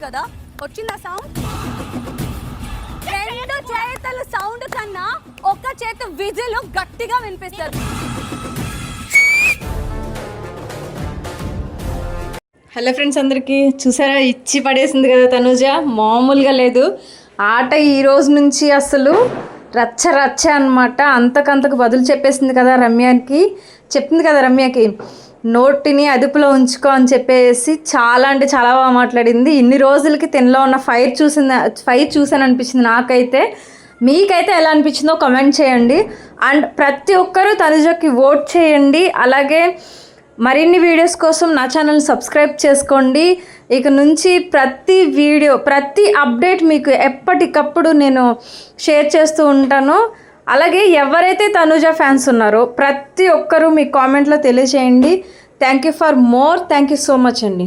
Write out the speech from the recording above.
కదా వచ్చిందా సౌండ్? రెండు చేతుల సౌండ్ కన్నా ఒక చేతి విజిల్ గట్టిగా వినిపిస్తారు. హలో ఫ్రెండ్స్, అందరికీ చూసారా ఇచ్చి పడేసింది కదా తనుజ, మామూలుగా లేదు ఆట. ఈ రోజు నుంచి అసలు రచ్చ రచ్చ అనమాట. అంతకంతకు బదులు చెప్పేసింది కదా రమ్యకి, చెప్పింది కదా రమ్యకి నోటిని అదుపులో ఉంచుకో అని చెప్పేసి చాలా అంటే చాలా బాగా మాట్లాడింది. ఇన్ని రోజులకి తినలో ఉన్న ఫైర్ చూసాను అనిపించింది నాకైతే. మీకైతే ఎలా అనిపించిందో కామెంట్ చేయండి. అండ్ ప్రతి ఒక్కరూ తనుజకి ఓట్ చేయండి. అలాగే మరిన్ని వీడియోస్ కోసం నా ఛానల్ సబ్స్క్రైబ్ చేసుకోండి. ఇక నుంచి ప్రతి వీడియో, ప్రతి అప్డేట్ మీకు ఎప్పటికప్పుడు నేను షేర్ చేస్తూ ఉంటాను. అలాగే ఎవరైతే తనుజ ఫ్యాన్స్ ఉన్నారో ప్రతి ఒక్కరూ మీ కామెంట్లో తెలియజేయండి. Thank you for more. Thank you so much అండి.